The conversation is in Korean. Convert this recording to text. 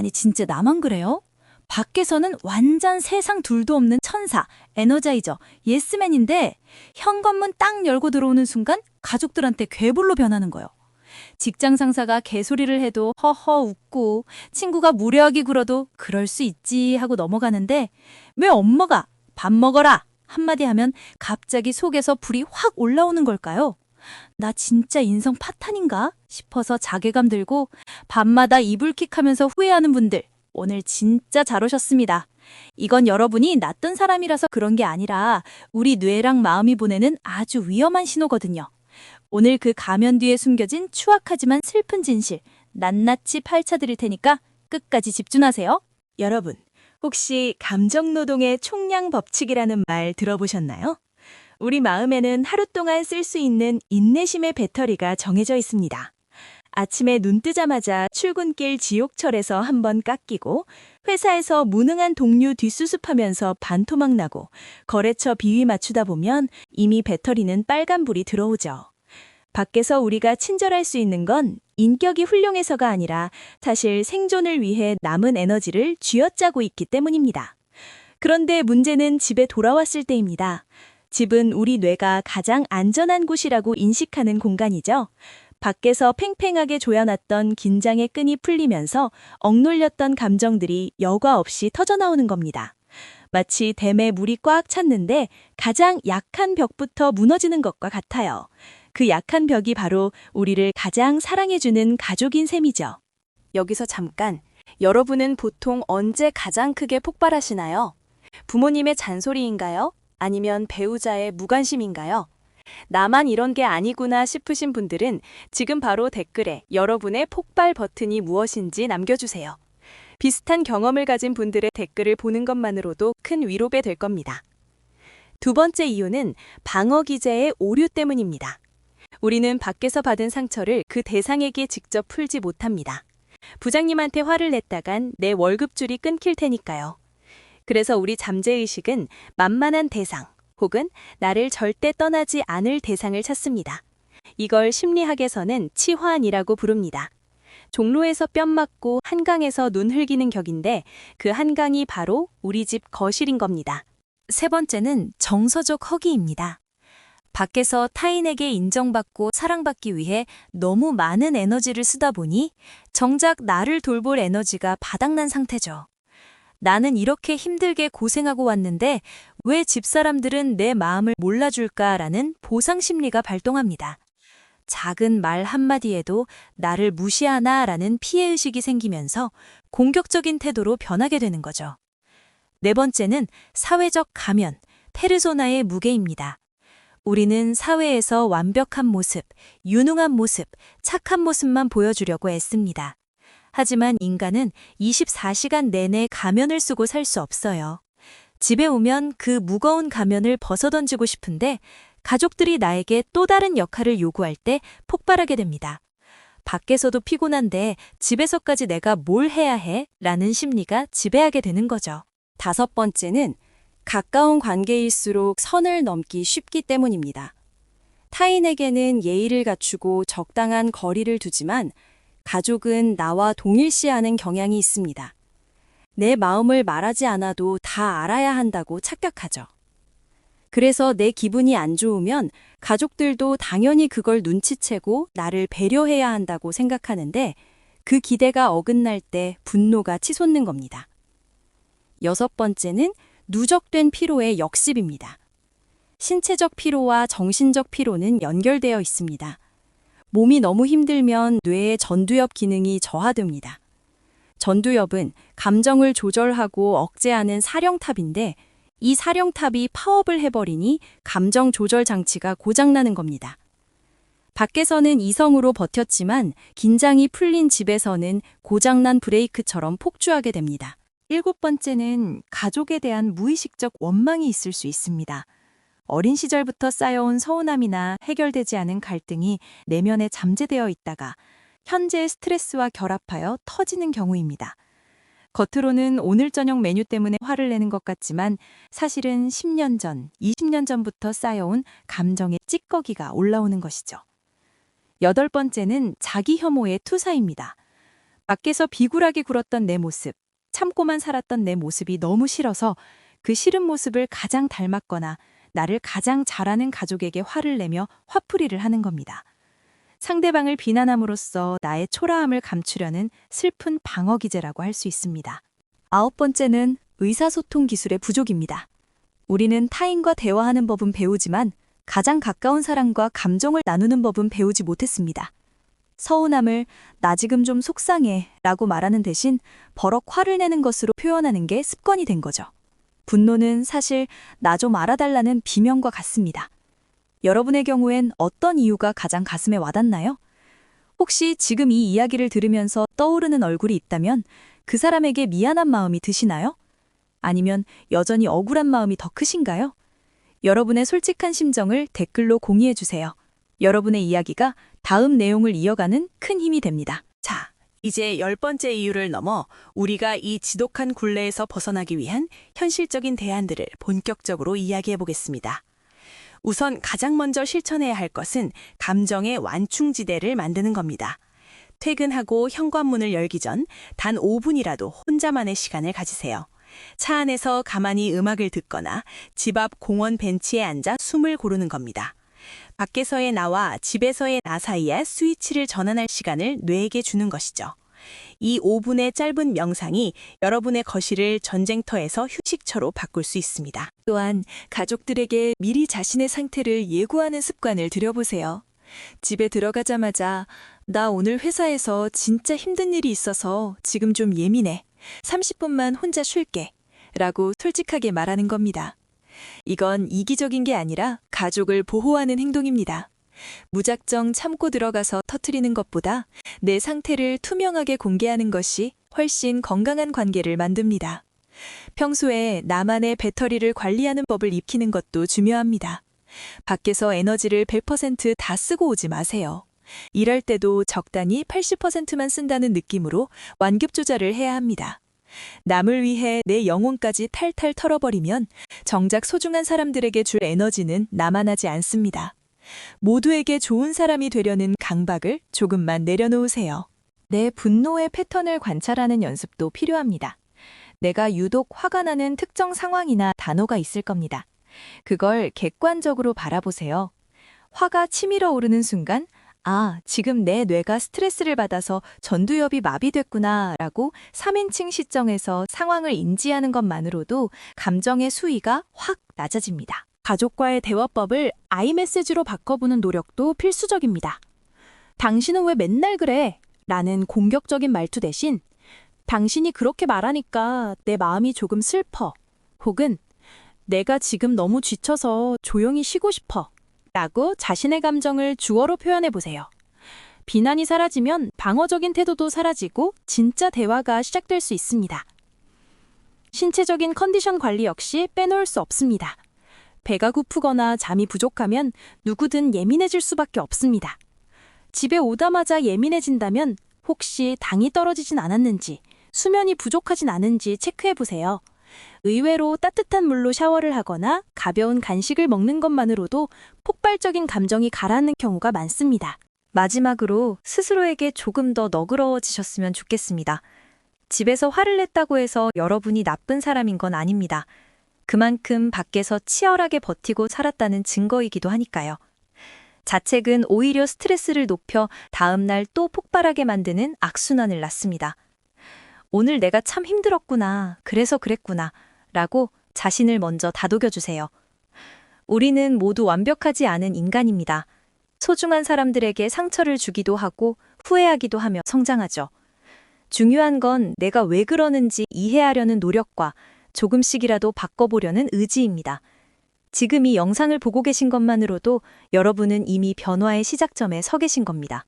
아니, 진짜 나만 그래요? 밖에서는 완전 세상 둘도 없는 천사, 에너자이저, 예스맨인데 현관문 딱 열고 들어오는 순간 가족들한테 괴물로 변하는 거예요. 직장 상사가 개소리를 해도 허허 웃고 친구가 무례하게 굴어도 그럴 수 있지 하고 넘어가는데 왜 엄마가 밥 먹어라 한마디 하면 갑자기 속에서 불이 확 올라오는 걸까요? 나 진짜 인성 파탄인가 싶어서 자괴감 들고 밤마다 이불킥하면서 후회하는 분들 오늘 진짜 잘 오셨습니다. 이건 여러분이 나쁜 사람이라서 그런 게 아니라 우리 뇌랑 마음이 보내는 아주 위험한 신호거든요. 오늘 그 가면 뒤에 숨겨진 추악하지만 슬픈 진실 낱낱이 파헤쳐드릴 테니까 끝까지 집중하세요. 여러분, 혹시 감정노동의 총량 법칙이라는 말 들어보셨나요? 우리 마음에는 하루 동안 쓸 수 있는 인내심의 배터리가 정해져 있습니다. 아침에 눈 뜨자마자 출근길 지옥철에서 한번 깎이고, 회사에서 무능한 동료 뒷수습하면서 반토막 나고, 거래처 비위 맞추다 보면 이미 배터리는 빨간불이 들어오죠. 밖에서 우리가 친절할 수 있는 건 인격이 훌륭해서가 아니라 사실 생존을 위해 남은 에너지를 쥐어짜고 있기 때문입니다. 그런데 문제는 집에 돌아왔을 때입니다. 집은 우리 뇌가 가장 안전한 곳이라고 인식하는 공간이죠. 밖에서 팽팽하게 조여놨던 긴장의 끈이 풀리면서 억눌렸던 감정들이 여과 없이 터져나오는 겁니다. 마치 댐에 물이 꽉 찼는데 가장 약한 벽부터 무너지는 것과 같아요. 그 약한 벽이 바로 우리를 가장 사랑해주는 가족인 셈이죠. 여기서 잠깐, 여러분은 보통 언제 가장 크게 폭발하시나요? 부모님의 잔소리인가요? 아니면 배우자의 무관심인가요? 나만 이런 게 아니구나 싶으신 분들은 지금 바로 댓글에 여러분의 폭발 버튼이 무엇인지 남겨주세요. 비슷한 경험을 가진 분들의 댓글을 보는 것만으로도 큰 위로가 될 겁니다. 두 번째 이유는 방어 기제의 오류 때문입니다. 우리는 밖에서 받은 상처를 그 대상에게 직접 풀지 못합니다. 부장님한테 화를 냈다간 내 월급줄이 끊길 테니까요. 그래서 우리 잠재의식은 만만한 대상 혹은 나를 절대 떠나지 않을 대상을 찾습니다. 이걸 심리학에서는 치환이라고 부릅니다. 종로에서 뺨 맞고 한강에서 눈 흘기는 격인데 그 한강이 바로 우리 집 거실인 겁니다. 세 번째는 정서적 허기입니다. 밖에서 타인에게 인정받고 사랑받기 위해 너무 많은 에너지를 쓰다 보니 정작 나를 돌볼 에너지가 바닥난 상태죠. 나는 이렇게 힘들게 고생하고 왔는데 왜 집사람들은 내 마음을 몰라줄까라는 보상 심리가 발동합니다. 작은 말 한마디에도 나를 무시하나라는 피해의식이 생기면서 공격적인 태도로 변하게 되는 거죠. 네 번째는 사회적 가면, 페르소나의 무게입니다. 우리는 사회에서 완벽한 모습, 유능한 모습, 착한 모습만 보여주려고 애씁니다. 하지만 인간은 24시간 내내 가면을 쓰고 살 수 없어요. 집에 오면 그 무거운 가면을 벗어던지고 싶은데 가족들이 나에게 또 다른 역할을 요구할 때 폭발하게 됩니다. 밖에서도 피곤한데 집에서까지 내가 뭘 해야 해? 라는 심리가 지배하게 되는 거죠. 다섯 번째는 가까운 관계일수록 선을 넘기 쉽기 때문입니다. 타인에게는 예의를 갖추고 적당한 거리를 두지만 가족은 나와 동일시하는 경향이 있습니다. 내 마음을 말하지 않아도 다 알아야 한다고 착각하죠. 그래서 내 기분이 안 좋으면 가족들도 당연히 그걸 눈치채고 나를 배려해야 한다고 생각하는데 그 기대가 어긋날 때 분노가 치솟는 겁니다. 여섯 번째는 누적된 피로의 역습입니다. 신체적 피로와 정신적 피로는 연결되어 있습니다. 몸이 너무 힘들면 뇌의 전두엽 기능이 저하됩니다. 전두엽은 감정을 조절하고 억제하는 사령탑인데 이 사령탑이 파업을 해버리니 감정 조절 장치가 고장나는 겁니다. 밖에서는 이성으로 버텼지만 긴장이 풀린 집에서는 고장난 브레이크처럼 폭주하게 됩니다. 일곱 번째는 가족에 대한 무의식적 원망이 있을 수 있습니다. 어린 시절부터 쌓여온 서운함이나 해결되지 않은 갈등이 내면에 잠재되어 있다가 현재의 스트레스와 결합하여 터지는 경우입니다. 겉으로는 오늘 저녁 메뉴 때문에 화를 내는 것 같지만 사실은 10년 전, 20년 전부터 쌓여온 감정의 찌꺼기가 올라오는 것이죠. 여덟 번째는 자기 혐오의 투사입니다. 밖에서 비굴하게 굴었던 내 모습, 참고만 살았던 내 모습이 너무 싫어서 그 싫은 모습을 가장 닮았거나 나를 가장 잘하는 가족에게 화를 내며 화풀이를 하는 겁니다. 상대방을 비난함으로써 나의 초라함을 감추려는 슬픈 방어 기제라고 할 수 있습니다. 9번째는 의사소통 기술의 부족입니다. 우리는 타인과 대화하는 법은 배우지만 가장 가까운 사람과 감정을 나누는 법은 배우지 못했습니다. 서운함을 나 지금 좀 속상해 라고 말하는 대신 버럭 화를 내는 것으로 표현하는 게 습관이 된 거죠. 분노는 사실 나 좀 알아달라는 비명과 같습니다. 여러분의 경우엔 어떤 이유가 가장 가슴에 와닿나요? 혹시 지금 이 이야기를 들으면서 떠오르는 얼굴이 있다면 그 사람에게 미안한 마음이 드시나요? 아니면 여전히 억울한 마음이 더 크신가요? 여러분의 솔직한 심정을 댓글로 공유해 주세요. 여러분의 이야기가 다음 내용을 이어가는 큰 힘이 됩니다. 자, 이제 10번째 이유를 넘어 우리가 이 지독한 굴레에서 벗어나기 위한 현실적인 대안들을 본격적으로 이야기해 보겠습니다. 우선 가장 먼저 실천해야 할 것은 감정의 완충지대를 만드는 겁니다. 퇴근하고 현관문을 열기 전 단 5분이라도 혼자만의 시간을 가지세요. 차 안에서 가만히 음악을 듣거나 집 앞 공원 벤치에 앉아 숨을 고르는 겁니다. 밖에서의 나와 집에서의 나 사이에 스위치를 전환할 시간을 뇌에게 주는 것이죠. 이 5분의 짧은 명상이 여러분의 거실을 전쟁터에서 휴식처로 바꿀 수 있습니다. 또한 가족들에게 미리 자신의 상태를 예고하는 습관을 들여보세요. 집에 들어가자마자 나 오늘 회사에서 진짜 힘든 일이 있어서 지금 좀 예민해. 30분만 혼자 쉴게. 라고 솔직하게 말하는 겁니다. 이건 이기적인 게 아니라 가족을 보호하는 행동입니다. 무작정 참고 들어가서 터뜨리는 것보다 내 상태를 투명하게 공개하는 것이 훨씬 건강한 관계를 만듭니다. 평소에 나만의 배터리를 관리하는 법을 익히는 것도 중요합니다. 밖에서 에너지를 100% 다 쓰고 오지 마세요. 일할 때도 적당히 80%만 쓴다는 느낌으로 완급 조절을 해야 합니다. 남을 위해 내 영혼까지 탈탈 털어버리면 정작 소중한 사람들에게 줄 에너지는 남아나지 않습니다. 모두에게 좋은 사람이 되려는 강박을 조금만 내려놓으세요. 내 분노의 패턴을 관찰하는 연습도 필요합니다. 내가 유독 화가 나는 특정 상황이나 단어가 있을 겁니다. 그걸 객관적으로 바라보세요. 화가 치밀어 오르는 순간, 아, 지금 내 뇌가 스트레스를 받아서 전두엽이 마비됐구나 라고 3인칭 시점에서 상황을 인지하는 것만으로도 감정의 수위가 확 낮아집니다. 가족과의 대화법을 아이메시지로 바꿔보는 노력도 필수적입니다. 당신은 왜 맨날 그래? 라는 공격적인 말투 대신 당신이 그렇게 말하니까 내 마음이 조금 슬퍼. 혹은 내가 지금 너무 지쳐서 조용히 쉬고 싶어. 라고 자신의 감정을 주어로 표현해 보세요. 비난이 사라지면 방어적인 태도도 사라지고 진짜 대화가 시작될 수 있습니다. 신체적인 컨디션 관리 역시 빼놓을 수 없습니다. 배가 고프거나 잠이 부족하면 누구든 예민해질 수밖에 없습니다. 집에 오자마자 예민해진다면 혹시 당이 떨어지진 않았는지, 수면이 부족하진 않은지 체크해 보세요. 의외로 따뜻한 물로 샤워를 하거나 가벼운 간식을 먹는 것만으로도 폭발적인 감정이 가라앉는 경우가 많습니다. 마지막으로 스스로에게 조금 더 너그러워지셨으면 좋겠습니다. 집에서 화를 냈다고 해서 여러분이 나쁜 사람인 건 아닙니다. 그만큼 밖에서 치열하게 버티고 살았다는 증거이기도 하니까요. 자책은 오히려 스트레스를 높여 다음날 또 폭발하게 만드는 악순환을 낳습니다. 오늘 내가 참 힘들었구나, 그래서 그랬구나 라고 자신을 먼저 다독여주세요. 우리는 모두 완벽하지 않은 인간입니다. 소중한 사람들에게 상처를 주기도 하고 후회하기도 하며 성장하죠. 중요한 건 내가 왜 그러는지 이해하려는 노력과 조금씩이라도 바꿔보려는 의지입니다. 지금 이 영상을 보고 계신 것만으로도 여러분은 이미 변화의 시작점에 서 계신 겁니다.